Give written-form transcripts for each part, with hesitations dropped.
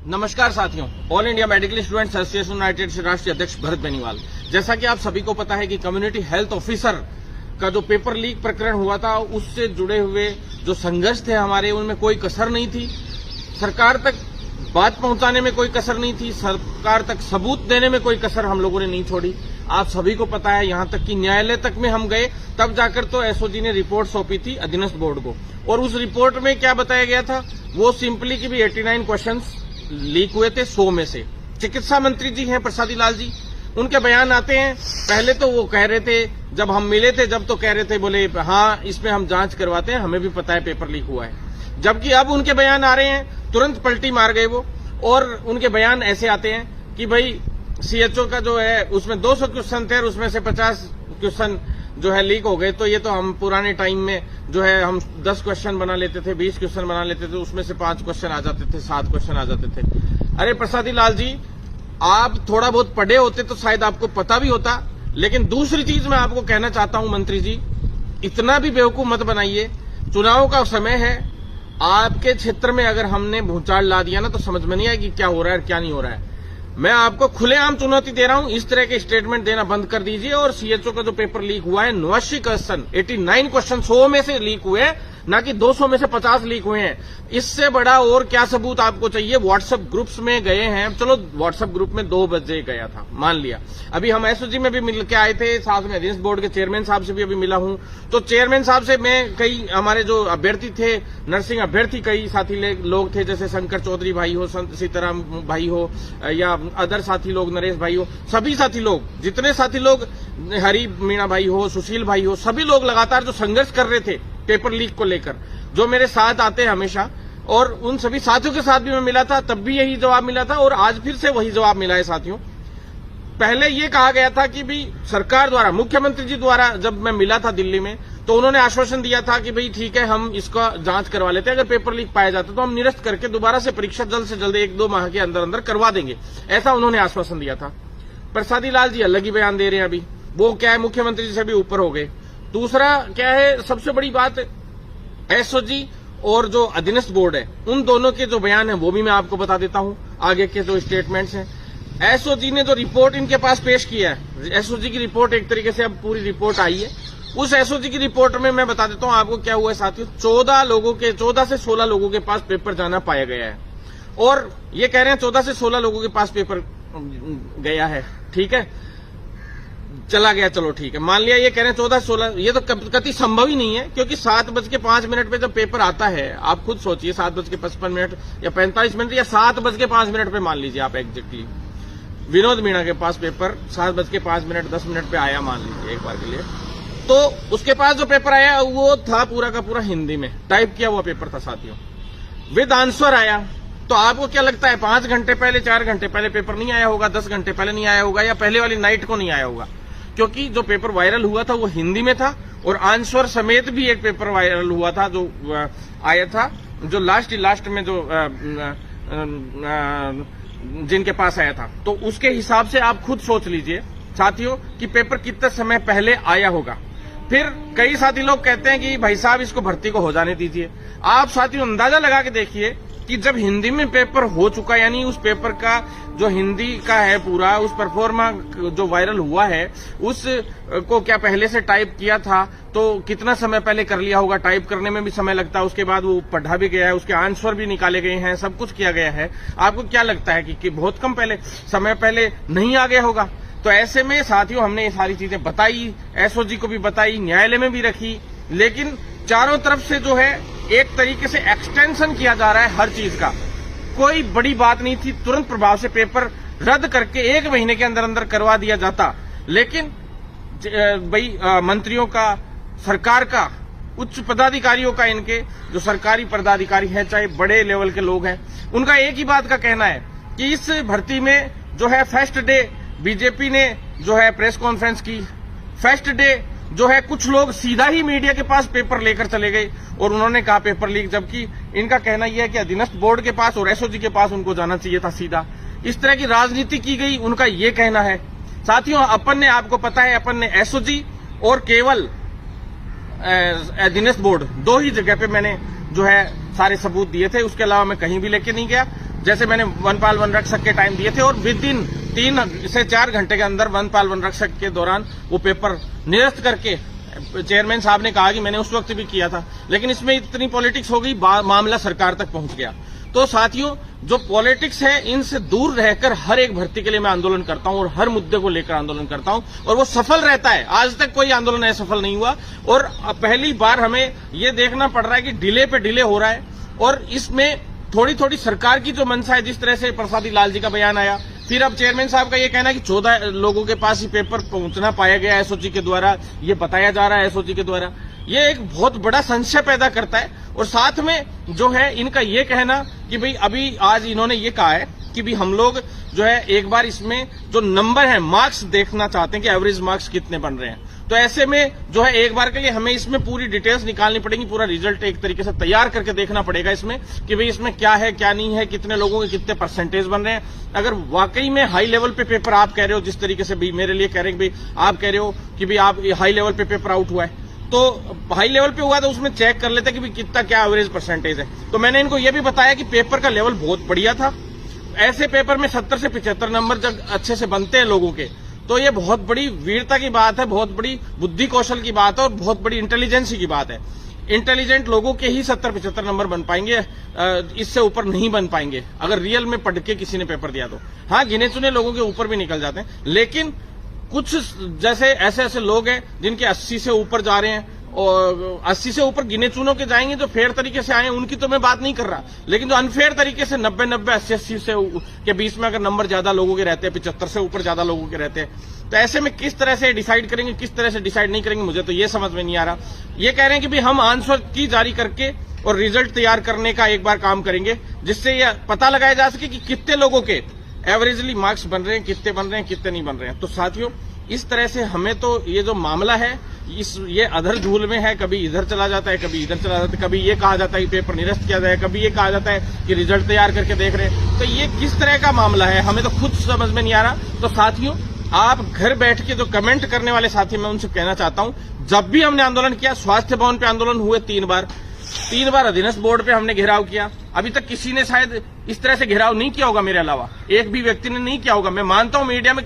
नमस्कार साथियों, all India medical students association United से राष्ट्रीय अध्यक्ष भरत बेनीवाल। जैसा कि आप सभी को पता है कि कम्युनिटी हेल्थ ऑफिसर का जो पेपर लीक प्रकरण हुआ था, उससे जुड़े हुए जो संघर्ष थे हमारे, उनमें कोई कसर नहीं थी। सरकार तक बात पहुंचाने में कोई कसर नहीं थी, सरकार तक सबूत देने में कोई कसर हम लोगों ने नहीं छोड़ी। आप सभी को पता है, यहां तक कि न्यायालय तक में हम गए, तब जाकर तो एसओजी ने रिपोर्ट सौंपी थी अधीनस्थ बोर्ड को। और उस रिपोर्ट में क्या बताया गया था, वो सिंपली कि भी 89 क्वेश्चंस लीक हुए थे 100 में से। चिकित्सा मंत्री जी हैं प्रसादी लाल जी, उनके बयान आते हैं। पहले तो वो कह रहे थे, जब हम मिले थे जब तो कह रहे थे, बोले हाँ इसमें हम जांच करवाते हैं, हमें भी पता है पेपर लीक हुआ है। जबकि अब उनके बयान आ रहे हैं, तुरंत पलटी मार गए वो, और उनके बयान ऐसे आते हैं कि भाई सीएचओ का जो है उसमें 200 क्वेश्चन थे और उसमें से 50 क्वेश्चन जो है लीक हो गए। तो ये तो हम पुराने टाइम में जो है हम 10 क्वेश्चन बना लेते थे, 20 क्वेश्चन बना लेते थे, उसमें से 5 क्वेश्चन आ जाते थे, 7 क्वेश्चन आ जाते थे। अरे प्रसादी लाल जी, आप थोड़ा बहुत पढ़े होते तो शायद आपको पता भी होता। लेकिन दूसरी चीज मैं आपको कहना चाहता हूं मंत्री जी, इतना भी बेवकूफ मत बनाइए। चुनाव का समय है, आपके क्षेत्र में अगर हमने भूचाल ला दिया ना तो समझ में नहीं आएगी क्या हो रहा है और क्या नहीं हो रहा है। मैं आपको खुलेआम चुनौती दे रहा हूं, इस तरह के स्टेटमेंट देना बंद कर दीजिए। और सीएचओ का जो पेपर लीक हुआ है, 89 क्वेश्चन, 89 क्वेश्चन 100 में से लीक हुए हैं, ना कि 200 में से 50 लीक हुए हैं। इससे बड़ा और क्या सबूत आपको चाहिए? व्हाट्सएप ग्रुप्स में गए हैं, चलो व्हाट्सएप ग्रुप में 2 बजे गया था, मान लिया। अभी हम एसओजी में भी मिल के आए थे, साथ में अधीनस्थ बोर्ड के चेयरमैन साहब से भी अभी मिला हूं। तो चेयरमैन साहब से मैं, कई हमारे जो अभ्यर्थी थे, नर्सिंग अभ्यर्थी कई साथी लोग थे, जैसे शंकर चौधरी भाई हो, संत सीताराम भाई हो, या अदर साथी लोग, नरेश भाई हो, सभी साथी लोग, जितने साथी लोग, हरी मीणा भाई हो, सुशील भाई हो, सभी लोग लगातार जो संघर्ष कर रहे थे पेपर लीक को लेकर, जो मेरे साथ आते हैं हमेशा, और उन सभी साथियों के साथ भी मैं मिला था, तब भी यही जवाब मिला था और आज फिर से वही जवाब मिला है साथियों। पहले ये कहा गया था कि भाई सरकार द्वारा, मुख्यमंत्री जी द्वारा, जब मैं मिला था दिल्ली में, तो उन्होंने आश्वासन दिया था कि भाई ठीक है, हम इसका जांच करवा लेते हैं, अगर पेपर लीक पाया जाता तो हम निरस्त करके दोबारा से परीक्षा जल्द से जल्द 1-2 माह के अंदर अंदर करवा देंगे, ऐसा उन्होंने आश्वासन दिया था। प्रसादी लाल जी अलग ही बयान दे रहे हैं अभी, वो क्या है, मुख्यमंत्री जी से भी ऊपर हो गए। दूसरा क्या है, सबसे बड़ी बात, एसओजी और जो अधीनस्थ बोर्ड है, उन दोनों के जो बयान है वो भी मैं आपको बता देता हूं, आगे के जो स्टेटमेंट्स हैं। एसओजी ने जो रिपोर्ट इनके पास पेश किया है, एसओजी की रिपोर्ट एक तरीके से अब पूरी रिपोर्ट आई है, उस एसओजी की रिपोर्ट में मैं बता देता हूं आपको क्या हुआ है साथियों। 14 से 16 लोगों के पास पेपर जाना पाया गया है, और ये कह रहे हैं 14 से 16 लोगों के पास पेपर गया है, ठीक है, चला गया, चलो ठीक है, मान लिया। ये कह रहे हैं 14 से 16, ये तो कति संभव ही नहीं है, क्योंकि 7:05 पे जब पेपर आता है, आप खुद सोचिए, 7:55 या 45 मिनट या 7:05 पे, मान लीजिए आप एग्जैक्टली, विनोद मीणा के पास पेपर 7:05 10 मिनट पे आया, मान लीजिए एक बार के लिए, तो उसके पास जो पेपर आया वो था पूरा का पूरा हिंदी में टाइप किया हुआ पेपर था साथियों, विद आंसर आया। तो आपको क्या लगता है, 5 घंटे पहले, 4 घंटे पहले पेपर नहीं आया होगा, 10 घंटे पहले नहीं आया होगा, या पहले वाली नाइट को नहीं आया होगा? क्योंकि जो पेपर वायरल हुआ था वो हिंदी में था, और आंसर समेत भी एक पेपर वायरल हुआ था जो आया था, जो लास्ट में जो जिनके पास आया था। तो उसके हिसाब से आप खुद सोच लीजिए साथियों कि पेपर कितने समय पहले आया होगा। फिर कई साथी लोग कहते हैं कि भाई साहब इसको भर्ती को हो जाने दीजिए। आप साथियों अंदाजा लगा के देखिए कि जब हिंदी में पेपर हो चुका, यानी उस पेपर का जो हिंदी का है पूरा, उस परफॉर्मा जो वायरल हुआ है, उस को क्या पहले से टाइप किया था, तो कितना समय पहले कर लिया होगा, टाइप करने में भी समय लगता है, उसके बाद वो पढ़ा भी गया है, उसके आंसर भी निकाले गए हैं, सब कुछ किया गया है। आपको क्या लगता है कि बहुत कम समय पहले नहीं आ गया होगा? तो ऐसे में साथियों हमने ये सारी चीजें बताई, एसओजी को भी बताई, न्यायालय में भी रखी, लेकिन चारों तरफ से जो है एक तरीके से एक्सटेंशन किया जा रहा है हर चीज का। कोई बड़ी बात नहीं थी, तुरंत प्रभाव से पेपर रद्द करके 1 महीने के अंदर अंदर करवा दिया जाता। लेकिन भाई मंत्रियों का, सरकार का, उच्च पदाधिकारियों का, इनके जो सरकारी पदाधिकारी हैं, चाहे बड़े लेवल के लोग हैं, उनका एक ही बात का कहना है कि इस भर्ती में जो है फर्स्ट डे बीजेपी ने जो है प्रेस कॉन्फ्रेंस की, फर्स्ट डे जो है कुछ लोग सीधा ही मीडिया के पास पेपर लेकर चले गए और उन्होंने कहा पेपर लीक, जबकि इनका कहना यह है कि अधीनस्थ बोर्ड के पास और एसओजी के पास उनको जाना चाहिए था सीधा। इस तरह की राजनीति की गई, उनका ये कहना है। साथियों अपन ने, आपको पता है, अपन ने एसओजी और केवल अधीनस्थ बोर्ड 2 ही जगह पे मैंने जो है सारे सबूत दिए थे, उसके अलावा मैं कहीं भी लेके नहीं गया। जैसे मैंने वनपाल वन रक्षक के टाइम दिए थे और विद इन 3 से 4 घंटे के अंदर वनपाल वन रक्षक के दौरान वो पेपर निरस्त करके चेयरमैन साहब ने कहा कि मैंने उस वक्त भी किया था, लेकिन इसमें इतनी पॉलिटिक्स हो गई, मामला सरकार तक पहुंच गया। तो साथियों, जो पॉलिटिक्स है इनसे दूर रहकर हर एक भर्ती के लिए मैं आंदोलन करता हूं और हर मुद्दे को लेकर आंदोलन करता हूं और वो सफल रहता है। आज तक कोई आंदोलन असफल नहीं हुआ और पहली बार हमें ये देखना पड़ रहा है कि डिले पे डिले हो रहा है और इसमें थोड़ी थोड़ी सरकार की जो मंशा है, जिस तरह से प्रसादी लाल जी का बयान आया, फिर अब चेयरमैन साहब का ये कहना है कि 14 लोगों के पास ही पेपर पहुंचना पाया गया एसओजी के द्वारा, ये बताया जा रहा है एसओजी के द्वारा, ये एक बहुत बड़ा संशय पैदा करता है। और साथ में जो है इनका ये कहना कि भाई अभी आज इन्होंने ये कहा है कि भी हम लोग जो है एक बार इसमें जो नंबर है मार्क्स देखना चाहते हैं कि एवरेज मार्क्स कितने बन रहे हैं। तो ऐसे में जो है एक बार के लिए हमें इसमें पूरी डिटेल्स निकालनी पड़ेगी, पूरा रिजल्ट एक तरीके से तैयार करके देखना पड़ेगा इसमें कि भाई इसमें क्या है क्या नहीं है, कितने लोगों के कितने परसेंटेज बन रहे हैं। अगर वाकई में हाई लेवल पे पेपर आप कह रहे हो, जिस तरीके से भी मेरे लिए कह रहे हैं कि भाई आप कह रहे हो कि भाई आप हाई लेवल पे पेपर आउट हुआ है, तो हाई लेवल पे हुआ तो उसमें चेक कर लेते कि भाई कितना क्या एवरेज परसेंटेज है। तो मैंने इनको ये भी बताया कि पेपर का लेवल बहुत बढ़िया था, ऐसे पेपर में 70 से 75 नंबर जब अच्छे से बनते हैं लोगों के, तो ये बहुत बड़ी वीरता की बात है, बहुत बड़ी बुद्धि कौशल की बात है और बहुत बड़ी इंटेलिजेंसी की बात है। इंटेलिजेंट लोगों के ही 70-75 नंबर बन पाएंगे, इससे ऊपर नहीं बन पाएंगे अगर रियल में पढ़ के किसी ने पेपर दिया तो। हाँ, गिने चुने लोगों के ऊपर भी निकल जाते हैं, लेकिन कुछ जैसे ऐसे लोग हैं जिनके 80 से ऊपर जा रहे हैं और 80 से ऊपर गिने चुनों के जाएंगे, जो फेयर तरीके से आए उनकी तो मैं बात नहीं कर रहा, लेकिन जो अनफेयर तरीके से 90-90, 80-80 से के बीच में अगर नंबर ज्यादा लोगों के रहते हैं, 75 से ऊपर ज्यादा लोगों के रहते हैं, तो ऐसे में किस तरह से डिसाइड करेंगे, किस तरह से डिसाइड नहीं करेंगे, मुझे तो ये समझ में नहीं आ रहा। ये कह रहे हैं कि भाई हम आंसर की जारी करके और रिजल्ट तैयार करने का एक बार काम करेंगे, जिससे यह पता लगाया जा सके कि कितने लोगों के एवरेजली मार्क्स बन रहे हैं, कितने बन रहे हैं, कितने नहीं बन रहे हैं। तो साथियों, इस तरह से हमें तो ये जो मामला है ये अधर झूल में है, कभी इधर चला जाता है, कभी इधर चला जाता है, कभी ये कहा जाता है कि पेपर निरस्त किया जाए, कभी ये कहा जाता है कि रिजल्ट तैयार करके देख रहे हैं। तो ये किस तरह का मामला है हमें तो खुद समझ में नहीं आ रहा। तो साथियों, आप घर बैठ के जो कमेंट करने वाले साथी, मैं उनसे कहना चाहता हूं, जब भी हमने आंदोलन किया, स्वास्थ्य भवन पे आंदोलन हुए 3 बार अधीनस्थ बोर्ड पे हमने घेराव किया, अभी तक किसी ने शायद इस तरह से घेराव नहीं किया होगा, मेरे अलावा एक भी व्यक्ति ने नहीं किया होगा। मैं मानता हूं मीडिया में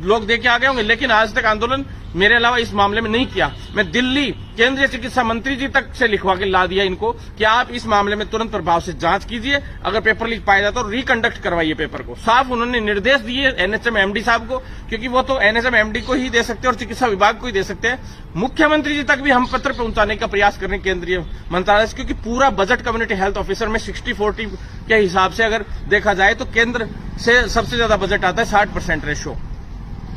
लोग देखे आ गए होंगे, लेकिन आज तक आंदोलन मेरे अलावा इस मामले में नहीं किया। मैं दिल्ली केंद्रीय चिकित्सा मंत्री जी तक से लिखवा के ला दिया इनको कि आप इस मामले में तुरंत प्रभाव से जांच कीजिए, अगर पेपर लीक पाया जाता तो रिकंडक्ट करवाइए पेपर को। साफ उन्होंने निर्देश दिए एनएचएम एमडी साहब को, क्योंकि वो तो एनएचएम एमडी को ही दे सकते हैं और चिकित्सा विभाग को ही दे सकते हैं। मुख्यमंत्री जी तक भी हम पत्र पहुंचाने का प्रयास कर रहे हैं केंद्रीय मंत्रालय से, क्योंकि पूरा बजट कम्युनिटी हेल्थ ऑफिसर में 60-40 के हिसाब से अगर देखा जाए तो केंद्र से सबसे ज्यादा बजट आता है, 60% रेशो।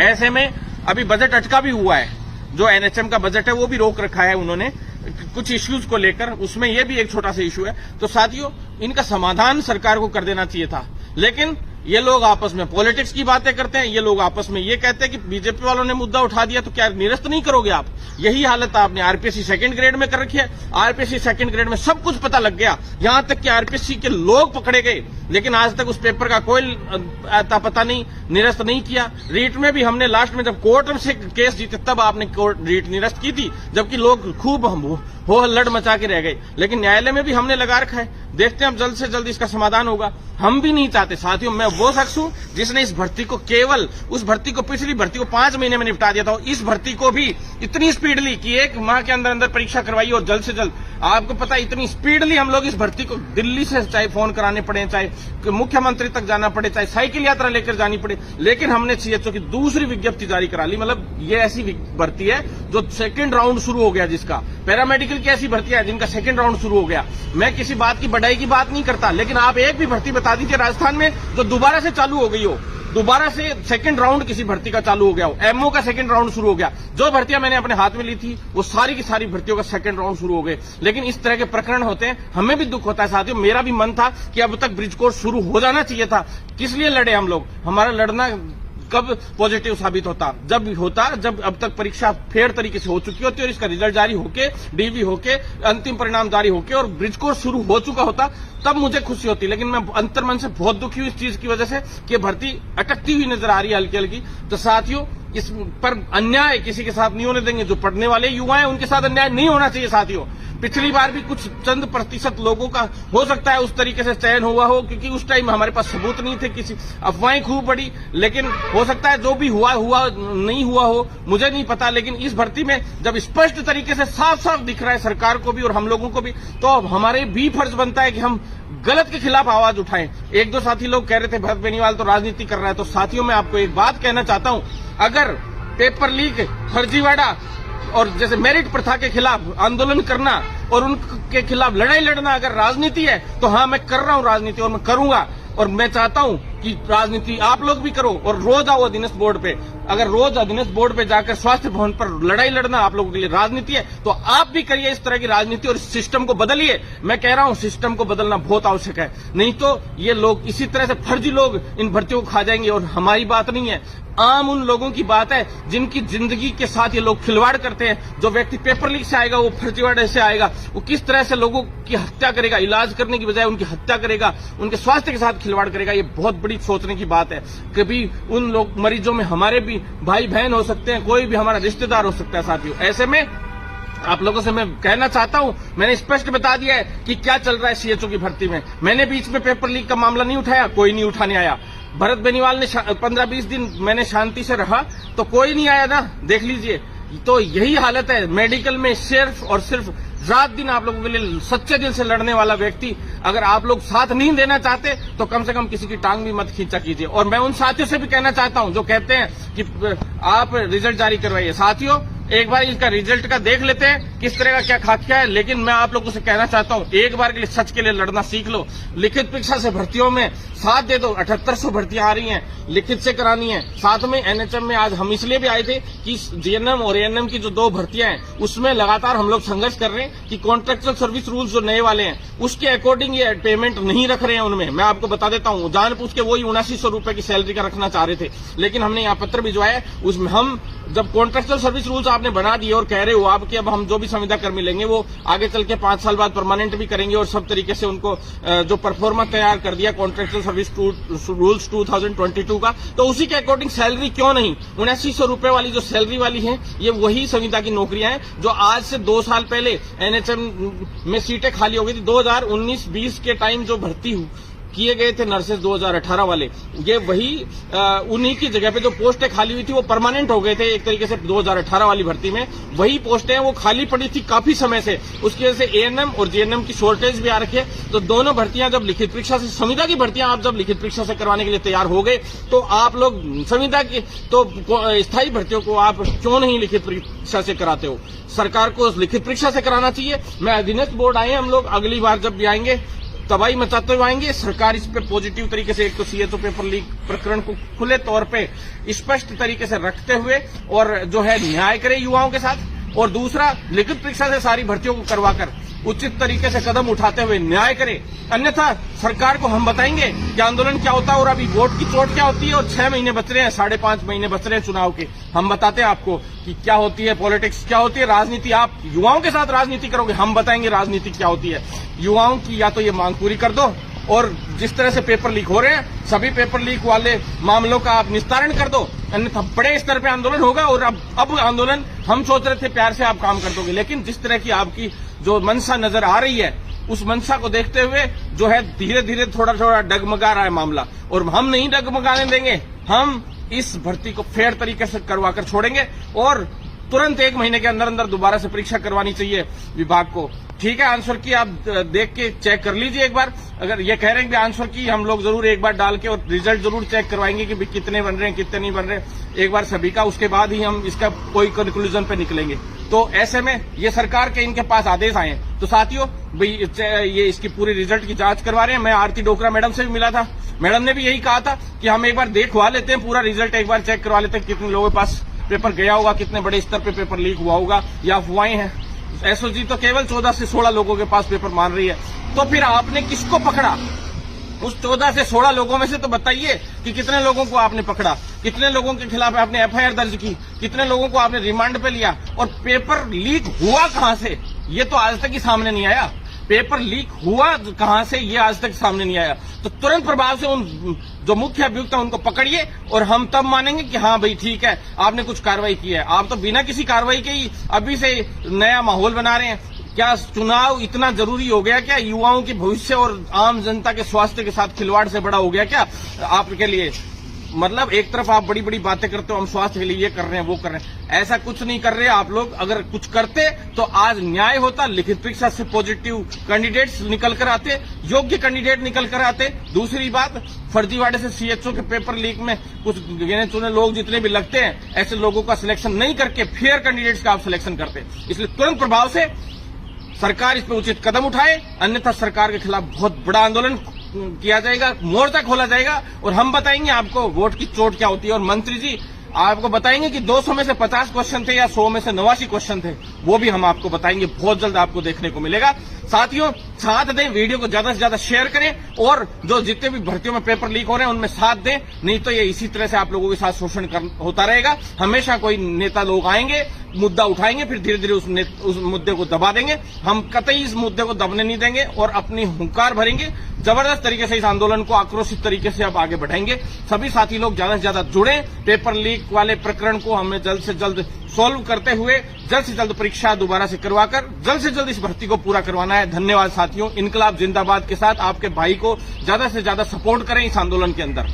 ऐसे में अभी बजट अटका भी हुआ है, जो एनएचएम का बजट है वो भी रोक रखा है उन्होंने कुछ इश्यूज को लेकर, उसमें ये भी एक छोटा सा इशू है। तो साथियों, इनका समाधान सरकार को कर देना चाहिए था, लेकिन ये लोग आपस में पॉलिटिक्स की बातें करते हैं। ये लोग आपस में ये कहते हैं कि बीजेपी वालों ने मुद्दा उठा दिया तो क्या निरस्त नहीं करोगे आप? यही हालत आपने आरपीएससी 2nd ग्रेड में कर रखी है। आरपीएससी 2nd ग्रेड में सब कुछ पता लग गया, यहां तक कि आरपीएससी के लोग पकड़े गए, लेकिन आज तक उस पेपर का कोई आता पता नहीं, निरस्त नहीं किया। रीट में भी हमने लास्ट में जब कोर्ट से केस जीते तब आपने रीट निरस्त की थी, जबकि लोग खूब हो हल्लड़ मचा के रह गए। लेकिन न्यायालय में भी हमने लगा रखा है, देखते हैं अब जल्द से जल्द इसका समाधान होगा। हम भी नहीं चाहते साथियों, मैं वो शख्स हूं जिसने इस भर्ती को केवल उस भर्ती को पिछली भर्ती को 5 महीने में निपटा दिया था, इस भर्ती को भी इतनी स्पीडली कि 1 माह के अंदर परीक्षा करवाई और जल्द से जल्द। आपको पता है इतनी स्पीडली हम लोग इस भर्ती को दिल्ली से चाहे फोन कराने पड़े, चाहे मुख्यमंत्री तक जाना पड़े, चाहे साइकिल यात्रा लेकर जानी पड़े, लेकिन हमने सीएचओ की दूसरी विज्ञप्ति जारी करा ली। मतलब ये ऐसी भर्ती है जो 2nd राउंड शुरू हो गया, जिसका पैरामेडिकल की ऐसी भर्ती है जिनका 2nd राउंड शुरू हो गया। मैं किसी बात की बढ़ाई की बात नहीं करता, लेकिन आप एक भी भर्ती बता दीजिए राजस्थान में जो दोबारा से चालू हो गई हो, दोबारा से 2nd राउंड किसी भर्ती का चालू हो गया हो, एमओ का 2nd राउंड शुरू हो गया। जो भर्तियां मैंने अपने हाथ में ली थी वो सारी की सारी भर्तियों का 2nd राउंड शुरू हो गए। लेकिन इस तरह के प्रकरण होते हैं, हमें भी दुख होता है साथियों। मेरा भी मन था कि अब तक ब्रिज कोर्स शुरू हो जाना चाहिए था। किस लिए लड़े हम लोग? हमारा लड़ना कब पॉजिटिव साबित होता? जब होता जब अब तक परीक्षा फेयर तरीके से हो चुकी होती और इसका रिजल्ट जारी होके, डीवी होके, अंतिम परिणाम जारी होके और ब्रिज कोर्स शुरू हो चुका होता, तब मुझे खुशी होती, लेकिन मैं अंतर्मन से बहुत दुखी हूं इस चीज की वजह से कि भर्ती अटकती हुई नजर आ रही है हल्की हल्की। तो साथियों, इस पर अन्याय किसी के साथ नहीं होने देंगे। जो पढ़ने वाले युवा हैं उनके साथ अन्याय नहीं होना चाहिए साथियों। पिछली बार भी कुछ चंद प्रतिशत लोगों का हो सकता है उस तरीके से चयन हुआ हो, क्योंकि उस टाइम हमारे पास सबूत नहीं थे, किसी अफवाहें खूब पड़ी। लेकिन हो सकता है जो भी हुआ नहीं हुआ हो, मुझे नहीं पता। लेकिन इस भर्ती में जब स्पष्ट तरीके से साफ साफ दिख रहा है सरकार को भी और हम लोगों को भी, तो हमारे भी फर्ज बनता है कि हम गलत के खिलाफ आवाज उठाएं। एक दो साथी लोग कह रहे थे भरत बेनीवाल तो राजनीति कर रहा है। तो साथियों, मैं आपको एक बात कहना चाहता हूं, अगर पेपर लीक, फर्जीवाड़ा और जैसे मेरिट प्रथा के खिलाफ आंदोलन करना और उनके खिलाफ लड़ाई लड़ना अगर राजनीति है, तो हाँ, मैं कर रहा हूं राजनीति और मैं करूंगा। और मैं चाहता हूं कि राजनीति आप लोग भी करो और रोज आओ अधीनस्थ बोर्ड पे। अगर रोज अधीनस्थ बोर्ड पे जाकर स्वास्थ्य भवन पर लड़ाई लड़ना आप लोगों के लिए राजनीति है, तो आप भी करिए इस तरह की राजनीति और इस सिस्टम को बदलिए। मैं कह रहा हूं सिस्टम को बदलना बहुत आवश्यक है, नहीं तो ये लोग इसी तरह से फर्जी लोग इन भर्तियों को खा जाएंगे। और हमारी बात नहीं है, आम उन लोगों की बात है जिनकी जिंदगी के साथ ये लोग खिलवाड़ करते हैं। जो व्यक्ति पेपर लीक से आएगा, वो फर्जीवाड़े से आएगा, वो किस तरह से लोगों की हत्या करेगा, इलाज करने की बजाय उनकी हत्या करेगा, उनके स्वास्थ्य के साथ खिलवाड़ करेगा। ये बहुत बड़ी सोचने की बात है। कभी उन लोग मरीजों में हमारे भी भाई बहन हो सकते हैं, कोई भी हमारा रिश्तेदार हो सकता है साथियों। ऐसे में आप लोगों से मैं कहना चाहता हूं, मैंने स्पष्ट बता दिया है कि क्या चल रहा है सीएचओ की भर्ती में। मैंने बीच में पेपर लीक का मामला नहीं उठाया, कोई नहीं उठाने आया। भरत बेनीवाल ने 15-20 दिन मैंने शांति से रहा तो कोई नहीं आया ना, देख लीजिए। तो यही हालत है मेडिकल में, सिर्फ और सिर्फ रात दिन आप लोगों के लिए सच्चे दिल से लड़ने वाला व्यक्ति। अगर आप लोग साथ नहीं देना चाहते तो कम से कम किसी की टांग भी मत खींचा कीजिए। और मैं उन साथियों से भी कहना चाहता हूं जो कहते हैं कि आप रिजल्ट जारी करवाइए। साथियों, एक बार इसका रिजल्ट का देख लेते हैं किस तरह का क्या खाकिया है। लेकिन मैं आप लोगों से कहना चाहता हूं, एक बार के लिए सच के लिए लड़ना सीख लो। लिखित परीक्षा से भर्तियों में साथ दे दो। 7800 भर्तियां आ रही हैं, लिखित से करानी है। साथ में एनएचएम में आज हम इसलिए भी आए थे कि जीएनएम और एएनएम की जो 2 भर्तियां हैं उसमें लगातार हम लोग संघर्ष कर रहे हैं कि कॉन्ट्रेक्चुअल सर्विस रूल्स जो नए वाले हैं उसके अकॉर्डिंग ये पेमेंट नहीं रख रहे हैं। उनमें मैं आपको बता देता हूं, जान पूछ के वही 7900 रुपए की सैलरी का रखना चाह रहे थे। लेकिन हमने यहाँ पत्र भिजवाया, उसमें हम जब कॉन्ट्रेक्चुअल सर्विस रूल्स आपने बना दिए और कह रहे हो आप कि अब हम जो भी संविदा कर्मी लेंगे वो आगे चल के 5 साल बाद परमानेंट भी करेंगे और सब तरीके से उनको जो परफॉर्मा तैयार कर दिया कॉन्ट्रेक्चुअल सर्विस रूल्स 2022 का, तो उसी के अकॉर्डिंग सैलरी क्यों नहीं 7900 रुपए वाली जो सैलरी वाली है, ये वही संविदा की नौकरियां हैं जो आज से 2 साल पहले एनएचएम में सीटें खाली हो गई थी। 2019-20 के टाइम जो भर्ती किए गए थे नर्सेज 2018 वाले, ये वही उन्हीं की जगह पे जो पोस्टें खाली हुई थी वो परमानेंट हो गए थे एक तरीके से 2018 वाली भर्ती में। वही पोस्टें वो खाली पड़ी थी काफी समय से, उसकी वजह से एएनएम और जीएनएम की शॉर्टेज भी आ रखी है। तो दोनों भर्तियां जब लिखित परीक्षा से, संविदा की भर्तियां आप जब लिखित परीक्षा से करवाने के लिए तैयार हो गए, तो आप लोग संविदा की तो स्थायी भर्तियों को आप क्यों नहीं लिखित परीक्षा से कराते हो? सरकार को लिखित परीक्षा से कराना चाहिए। मैं अधीनस्थ बोर्ड आए हम लोग, अगली बार जब भी आएंगे तबाही मचाते हुए आएंगे। सरकार इस पे पॉजिटिव तरीके से एक तो सीएचओ पेपर लीक प्रकरण को खुले तौर पे स्पष्ट तरीके से रखते हुए और जो है न्याय करे युवाओं के साथ, और दूसरा लिखित परीक्षा से सारी भर्तियों को करवाकर उचित तरीके से कदम उठाते हुए न्याय करे। अन्यथा सरकार को हम बताएंगे कि आंदोलन क्या होता है और अभी वोट की चोट क्या होती है और 6 महीने बच रहे हैं, 5.5 महीने बच रहे हैं चुनाव के। हम बताते हैं आपको कि क्या होती है पॉलिटिक्स, क्या होती है राजनीति। आप युवाओं के साथ राजनीति करोगे, हम बताएंगे राजनीति क्या होती है। युवाओं की या तो ये मांग पूरी कर दो, और जिस तरह से पेपर लीक हो रहे हैं सभी पेपर लीक वाले मामलों का आप निस्तारण कर दो, अन्यथा बड़े स्तर पे आंदोलन होगा। और अब आंदोलन हम सोच रहे थे प्यार से आप काम कर दोगे, लेकिन जिस तरह की आपकी जो मंशा नजर आ रही है उस मंशा को देखते हुए जो है धीरे धीरे थोड़ा थोड़ा डगमगा रहा है मामला। और हम नहीं डगमगाने देंगे, हम इस भर्ती को फेयर तरीके से करवाकर छोड़ेंगे और तुरंत 1 महीने के अंदर अंदर दोबारा से परीक्षा करवानी चाहिए विभाग को। ठीक है, आंसर की आप देख के चेक कर लीजिए एक बार। अगर ये कह रहे हैं कि आंसर की हम लोग जरूर एक बार डाल के और रिजल्ट जरूर चेक करवाएंगे कि कितने बन रहे हैं कितने नहीं बन रहे, एक बार सभी का, उसके बाद ही हम इसका कोई कंक्लूजन पे निकलेंगे। तो ऐसे में ये सरकार के इनके पास आदेश आए हैं, तो साथियों भाई ये इसकी पूरी रिजल्ट की जांच करवा रहे हैं। मैं आरती डोकरा मैडम से भी मिला था, मैडम ने भी यही कहा था कि हम एक बार देखवा लेते हैं, पूरा रिजल्ट एक बार चेक करवा लेते हैं, कितने लोगों के पास पेपर गया होगा, कितने बड़े स्तर पे पेपर लीक हुआ होगा या अफवाहें हैं। एसओजी तो केवल 14 से 16 लोगों के पास पेपर मान रही है, तो फिर आपने किसको पकड़ा? उस 14 से 16 लोगों में से तो बताइए कि कितने लोगों को आपने पकड़ा, कितने लोगों के खिलाफ आपने एफआईआर दर्ज की, कितने लोगों को आपने रिमांड पे लिया, और पेपर लीक हुआ कहां से, ये तो आज तक ही सामने नहीं आया। पेपर लीक हुआ कहां से ये आज तक सामने नहीं आया। तो तुरंत प्रभाव से उन जो मुख्य अभियुक्त है उनको पकड़िए और हम तब मानेंगे कि हाँ भाई ठीक है आपने कुछ कार्रवाई की है। आप तो बिना किसी कार्रवाई के ही अभी से नया माहौल बना रहे हैं। क्या चुनाव इतना जरूरी हो गया क्या? युवाओं के भविष्य और आम जनता के स्वास्थ्य के साथ खिलवाड़ से बड़ा हो गया क्या आपके लिए? मतलब एक तरफ आप बड़ी बड़ी बातें करते हो, हम स्वास्थ्य के लिए ये कर रहे हैं वो कर रहे हैं, ऐसा कुछ नहीं कर रहे आप लोग। अगर कुछ करते तो आज न्याय होता, लिखित परीक्षा से पॉजिटिव कैंडिडेट्स निकल कर आते, योग्य कैंडिडेट निकल कर आते। दूसरी बात, फर्जीवाड़े से सीएचओ के पेपर लीक में कुछ गिने चुने लोग जितने भी लगते हैं, ऐसे लोगों का सिलेक्शन नहीं करके फेयर कैंडिडेट्स का आप सिलेक्शन करते। इसलिए तुरंत प्रभाव से सरकार इस पर उचित कदम उठाए, अन्यथा सरकार के खिलाफ बहुत बड़ा आंदोलन किया जाएगा, मोर्चा खोला जाएगा और हम बताएंगे आपको वोट की चोट क्या होती है। और मंत्री जी आपको बताएंगे कि 200 में से 50 क्वेश्चन थे या 100 में से 89 क्वेश्चन थे, वो भी हम आपको बताएंगे, बहुत जल्द आपको देखने को मिलेगा। साथियों साथ दें, वीडियो को ज्यादा से ज्यादा शेयर करें और जो जितने भी भर्तियों में पेपर लीक हो रहे हैं उनमें साथ दें, नहीं तो ये इसी तरह से आप लोगों के साथ शोषण होता रहेगा। हमेशा कोई नेता लोग आएंगे, मुद्दा उठाएंगे, फिर धीरे धीरे उस मुद्दे को दबा देंगे। हम कतई इस मुद्दे को दबने नहीं देंगे और अपनी हुंकार भरेंगे, जबरदस्त तरीके से इस आंदोलन को आक्रोशित तरीके से अब आगे बढ़ाएंगे। सभी साथी लोग ज्यादा से ज्यादा जुड़े, पेपर लीक वाले प्रकरण को हमें जल्द से जल्द सॉल्व करते हुए जल्द से जल्द परीक्षा दोबारा से करवाकर जल्द से जल्द इस भर्ती को पूरा करवाना है। धन्यवाद साथियों। इनकलाब जिंदाबाद के साथ आपके भाई को ज्यादा से ज्यादा सपोर्ट करें इस आंदोलन के अंदर।